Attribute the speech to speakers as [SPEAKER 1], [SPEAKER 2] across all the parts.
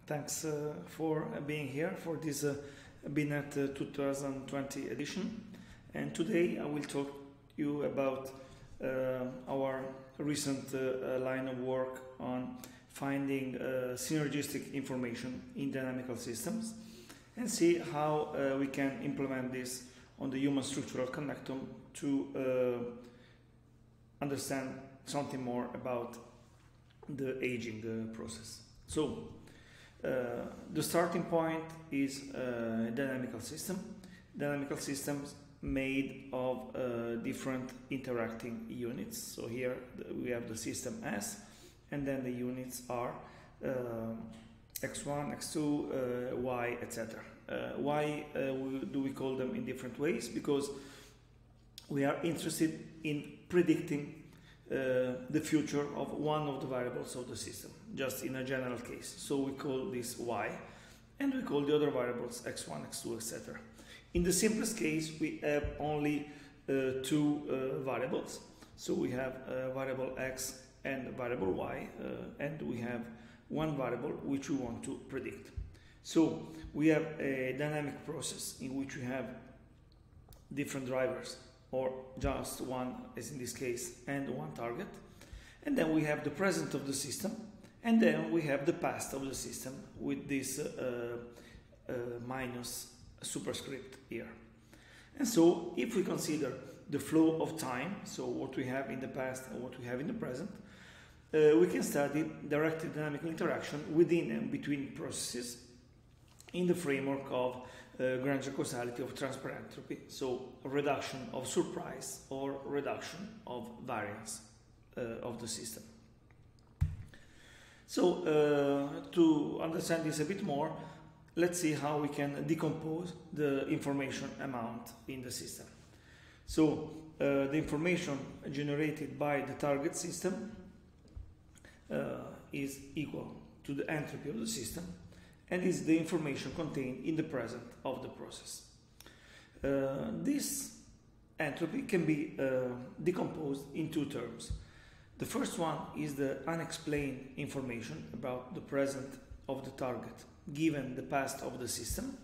[SPEAKER 1] Thanks for being here for this BENet 2020 edition. And today I will talk to you about our recent line of work on finding synergistic information in dynamical systems and see how we can implement this on the human structural connectome to understand something more about the aging process. So the starting point is a dynamical system. Dynamical systems made of different interacting units. So here we have the system S, and then the units are x1, x2, y, etc. Why do we call them in different ways? Because we are interested in predicting the future of one of the variables of the system, just in a general case. So we call this y, and we call the other variables x1, x2, etc. In the simplest case, we have only two variables. So we have variable x and variable y, and we have one variable which we want to predict. So we have a dynamic process in which we have different drivers, or just one, as in this case, and one target. And then we have the present of the system, and then we have the past of the system with this minus superscript here. And so if we consider the flow of time, so what we have in the past and what we have in the present, we can study directed dynamical interaction within and between processes in the framework of Granger causality of transfer entropy, so reduction of surprise or reduction of variance of the system. So to understand this a bit more, let's see how we can decompose the information amount in the system. So the information generated by the target system is equal to the entropy of the system, and is the information contained in the present of the process. This entropy can be decomposed in two terms. The first one is the unexplained information about the present of the target given the past of the system,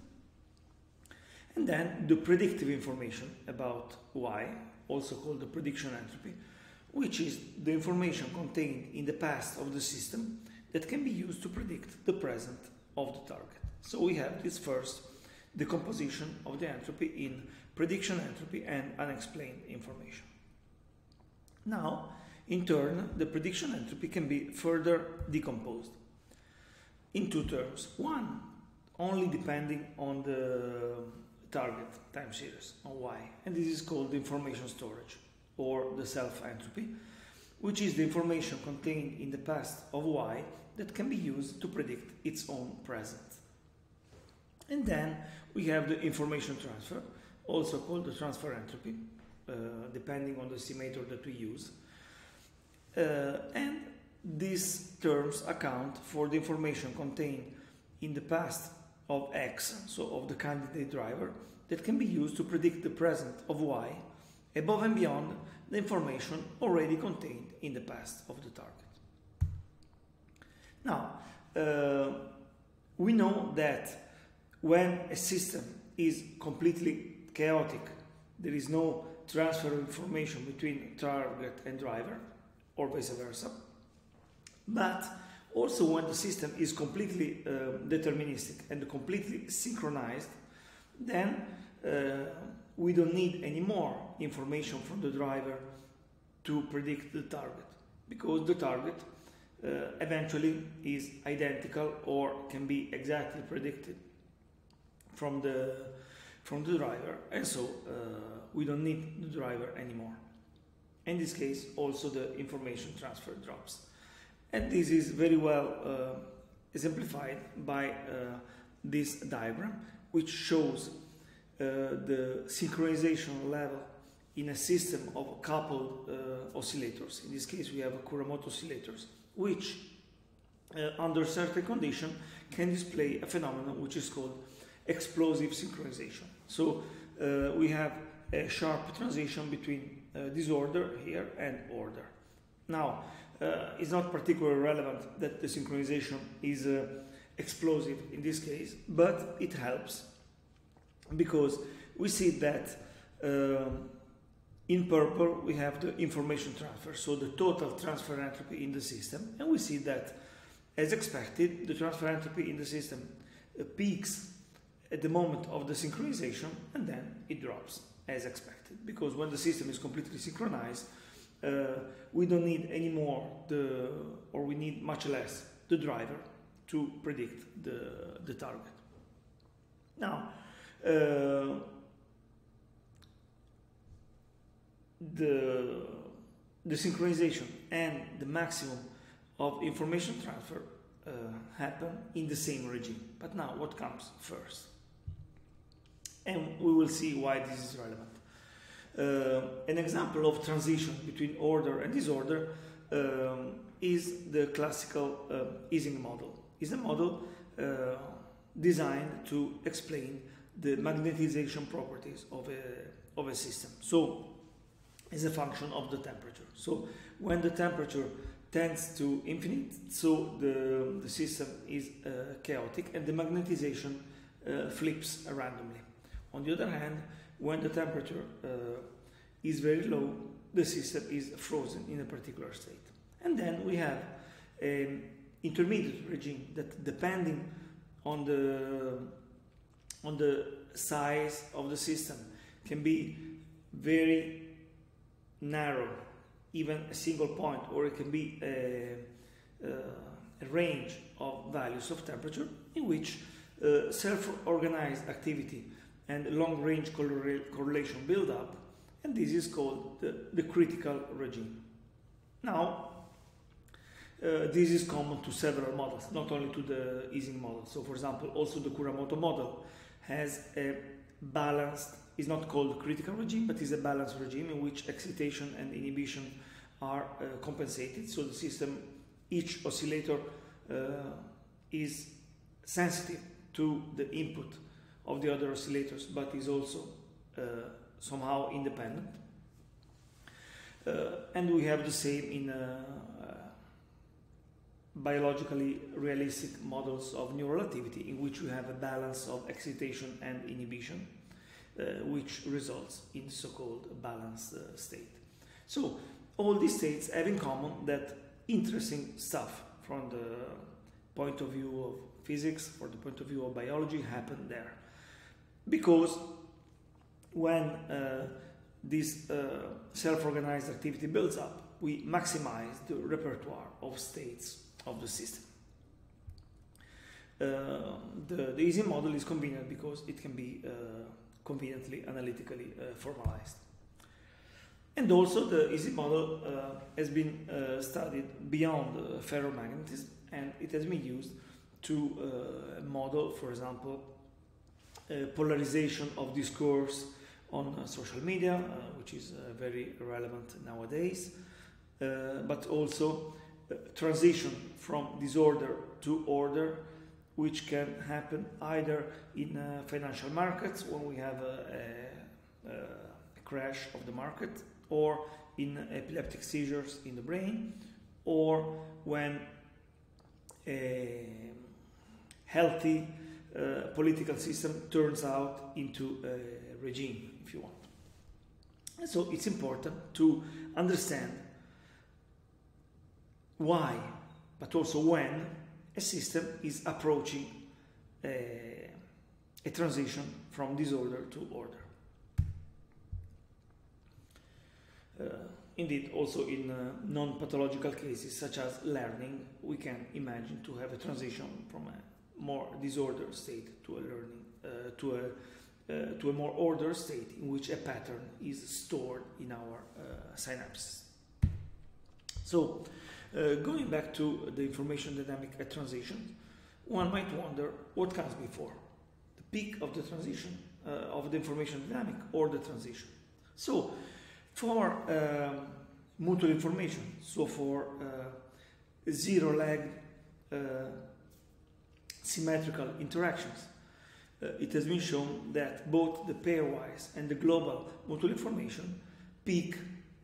[SPEAKER 1] and then the predictive information about y, also called the prediction entropy, which is the information contained in the past of the system that can be used to predict the present of the target. So we have this first decomposition of the entropy in prediction entropy and unexplained information. Now, in turn, the prediction entropy can be further decomposed in two terms. One, only depending on the target time series, on y, and this is called the information storage, or the self-entropy, which is the information contained in the past of y that can be used to predict its own present. And then we have the information transfer, also called the transfer entropy, depending on the estimator that we use. And these terms account for the information contained in the past of x, so of the candidate driver, that can be used to predict the present of y, above and beyond the information already contained in the past of the target. Now, we know that when a system is completely chaotic, there is no transfer of information between target and driver, or vice versa. But also when the system is completely deterministic and completely synchronized, then we don't need any more information from the driver to predict the target, because the target eventually is identical or can be exactly predicted from the driver, and so we don't need the driver anymore. In this case, also the information transfer drops, and this is very well exemplified by this diagram, which shows the synchronization level in a system of coupled oscillators. In this case, we have Kuramoto oscillators, which under certain conditions can display a phenomenon which is called explosive synchronization. So we have a sharp transition between disorder here and order. Now, it's not particularly relevant that the synchronization is explosive in this case, but it helps because we see that in purple we have the information transfer, so the total transfer entropy in the system, and we see that, as expected, the transfer entropy in the system peaks at the moment of the synchronization, and then it drops as expected, because when the system is completely synchronized, we don't need any more or we need much less the driver to predict the target. Now, the synchronization and the maximum of information transfer happen in the same regime. But now, what comes first? And we will see why this is relevant. An example of transition between order and disorder is the classical ISING model. It's a model designed to explain the magnetization properties of a system. So, as a function of the temperature. So, when the temperature tends to infinite, so the system is chaotic and the magnetization flips randomly. On the other hand, when the temperature is very low, the system is frozen in a particular state. And then we have an intermediate regime that, depending on the size of the system, can be very narrow, even a single point, or it can be a range of values of temperature in which self-organized activity and long-range correlation build up, and this is called the critical regime. Now, this is common to several models, not only to the ISING model. So, for example, also the Kuramoto model has a balanced, is not called critical regime, but is a balanced regime in which excitation and inhibition are compensated. So the system, each oscillator is sensitive to the input of the other oscillators, but is also somehow independent. And we have the same in biologically realistic models of neural activity, in which we have a balance of excitation and inhibition, which results in so-called balanced state. So all these states have in common that interesting stuff from the point of view of physics, from the point of view of biology, happen there. Because when this self-organized activity builds up, we maximize the repertoire of states of the system. The ISING model is convenient because it can be conveniently analytically formalized. And also the ISING model has been studied beyond ferromagnetism, and it has been used to model, for example, polarization of discourse on social media, which is very relevant nowadays, but also transition from disorder to order, which can happen either in financial markets when we have a crash of the market, or in epileptic seizures in the brain, or when a healthy political system turns out into a regime, if you want. And so it's important to understand why, but also when, a system is approaching a transition from disorder to order. Indeed, also in non-pathological cases such as learning, we can imagine to have a transition from a more disordered state to a learning, to a more ordered state in which a pattern is stored in our synapses. So, going back to the information dynamic at transition, one might wonder what comes before, the peak of the transition of the information dynamic or the transition. So, for mutual information, so for zero-leg symmetrical interactions, it has been shown that both the pairwise and the global mutual information peak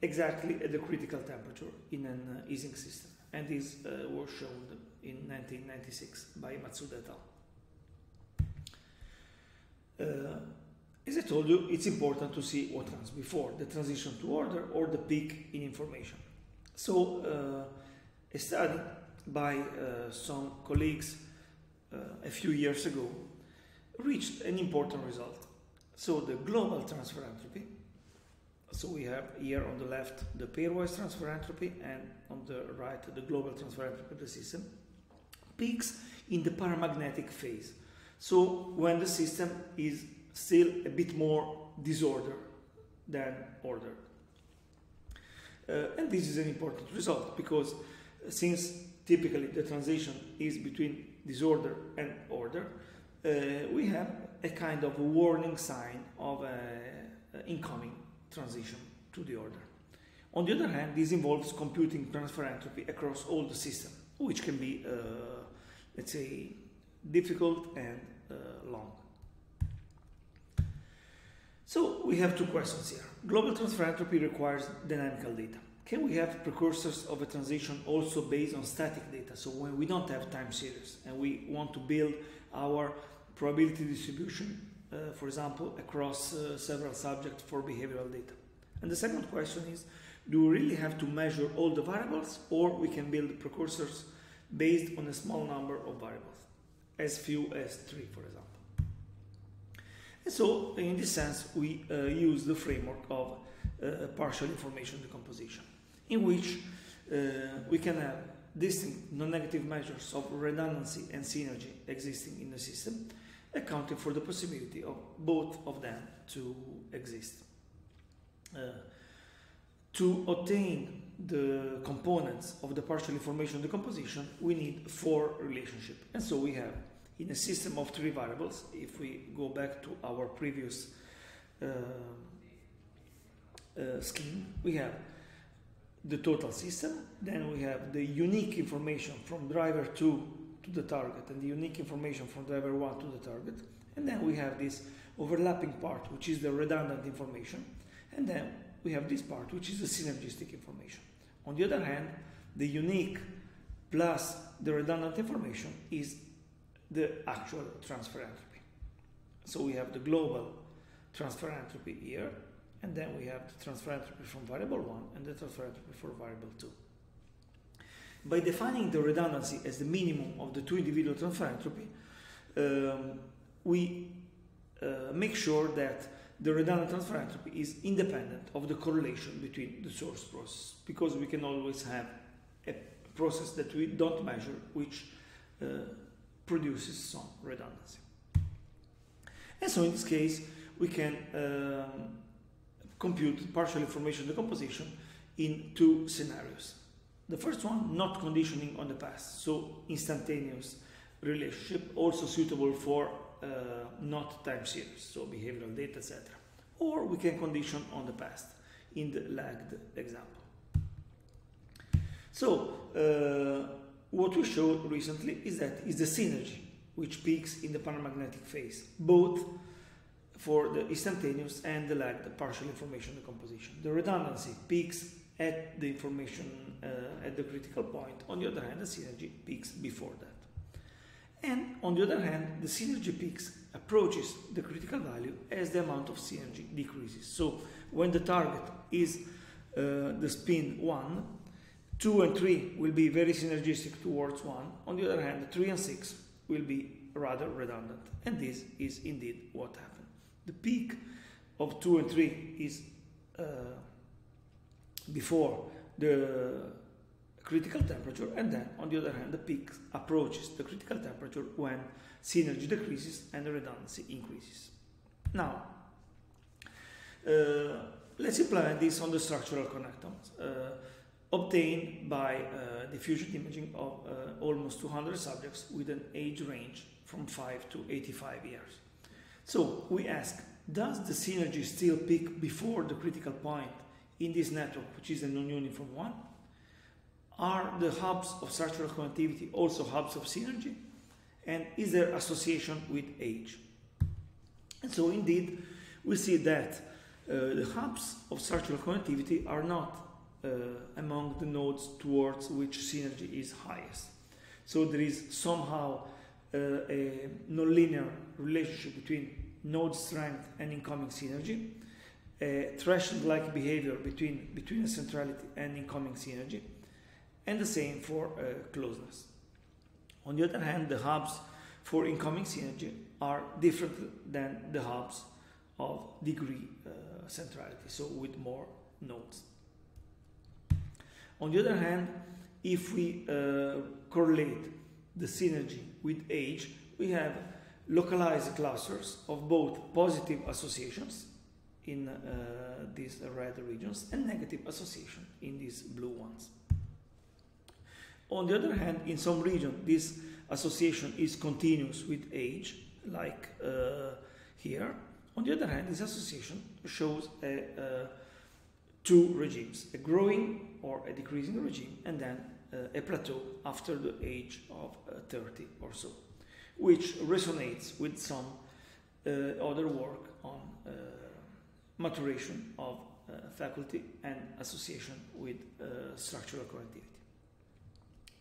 [SPEAKER 1] exactly at the critical temperature in an ISING system, and this was shown in 1996 by Matsuda et al. As I told you, it's important to see what comes before, the transition to order or the peak in information. So a study by some colleagues a few years ago reached an important result. So the global transfer entropy, so we have here on the left the pairwise transfer entropy and on the right the global transfer entropy of the system, peaks in the paramagnetic phase. So when the system is still a bit more disordered than ordered. And this is an important result because since typically the transition is between disorder and order, we have a kind of a warning sign of an incoming transition to the order. On the other hand, this involves computing transfer entropy across all the system, which can be, let's say, difficult and long. So we have two questions here. Global transfer entropy requires dynamical data. Can we have precursors of a transition also based on static data? So when we don't have time series and we want to build our probability distribution, for example, across several subjects for behavioral data. And the second question is, do we really have to measure all the variables, or we can build precursors based on a small number of variables, as few as 3, for example. And so, in this sense, we use the framework of partial information decomposition, in which we can have distinct non-negative measures of redundancy and synergy existing in the system, accounting for the possibility of both of them to exist. To obtain the components of the partial information decomposition, we need 4 relationships. And so we have, in a system of 3 variables, if we go back to our previous scheme, we have the total system, then we have the unique information from driver 2 to the target and the unique information from driver 1 to the target, and then we have this overlapping part, which is the redundant information, and then we have this part, which is the synergistic information. On the other hand, the unique plus the redundant information is the actual transfer entropy. So we have the global transfer entropy here, and then we have the transfer entropy from variable 1 and the transfer entropy for variable 2. By defining the redundancy as the minimum of the 2 individual transfer entropy, we make sure that the redundant transfer entropy is independent of the correlation between the source process, because we can always have a process that we don't measure which produces some redundancy. And so in this case, we can compute partial information decomposition in 2 scenarios. The first one, not conditioning on the past, so instantaneous relationship, also suitable for not time series, so behavioral data, etc. Or we can condition on the past in the lagged example. So what we showed recently is that is the synergy which peaks in the paramagnetic phase, both for the instantaneous and the lagged partial information decomposition. The redundancy peaks at the information at the critical point. On the other hand, the synergy peaks before that. And on the other hand, the synergy peaks approaches the critical value as the amount of synergy decreases. So when the target is the spin 1, 2 and 3 will be very synergistic towards 1. On the other hand, 3 and 6 will be rather redundant. And this is indeed what happened. The peak of 2 and 3 is before the critical temperature, and then on the other hand the peak approaches the critical temperature when synergy decreases and the redundancy increases. Now let's implement this on the structural connectomes obtained by diffusion imaging of almost 200 subjects with an age range from 5 to 85 years. So we ask, does the synergy still peak before the critical point in this network, which is a non-uniform one? Are the hubs of structural connectivity also hubs of synergy? And is there association with age? And so indeed, we see that the hubs of structural connectivity are not among the nodes towards which synergy is highest. So there is somehow a nonlinear relationship between node strength and incoming synergy, a threshold-like behavior between a centrality and incoming synergy, and the same for closeness. On the other hand, the hubs for incoming synergy are different than the hubs of degree centrality, so with more nodes. On the other hand, if we correlate the synergy with age, we have localized clusters of both positive associations in these red regions and negative association in these blue ones. On the other hand, in some region, this association is continuous with age, like here. On the other hand, this association shows two regimes, a growing or a decreasing regime, and then a plateau after the age of 30 or so, which resonates with some other work on maturation of faculty and association with structural connectivity.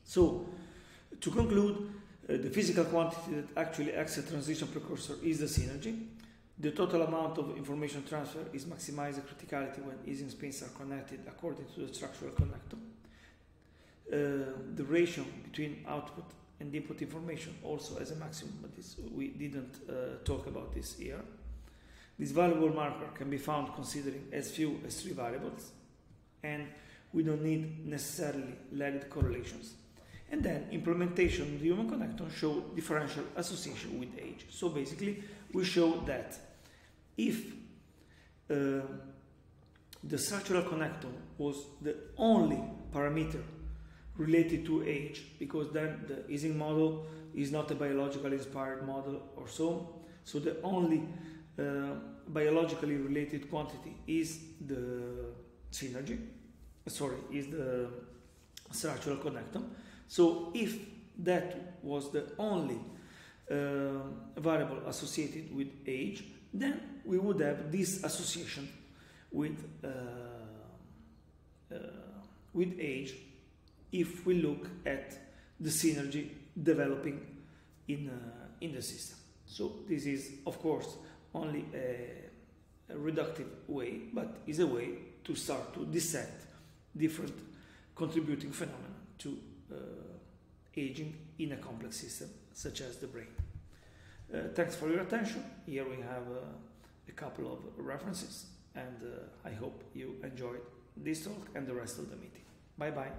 [SPEAKER 1] So, to conclude, the physical quantity that actually acts as a transition precursor is the synergy. The total amount of information transfer is maximized at criticality when ISING spins are connected according to the structural connectome. The ratio between output and input information also has a maximum, but we didn't talk about this here. This valuable marker can be found considering as few as 3 variables, and we don't need necessarily lagged correlations. And then implementation of the human connectome show differential association with age. So basically, we show that if the structural connectome was the only parameter related to age, because then the ISING model is not a biologically inspired model or so. So the only biologically related quantity is the synergy, is the structural connectome. So if that was the only variable associated with age, then we would have this association with age if we look at the synergy developing in the system. So this is, of course, only a reductive way, but is a way to start to dissect different contributing phenomena to aging in a complex system such as the brain. Thanks for your attention. Here we have a couple of references, and I hope you enjoyed this talk and the rest of the meeting. Bye bye.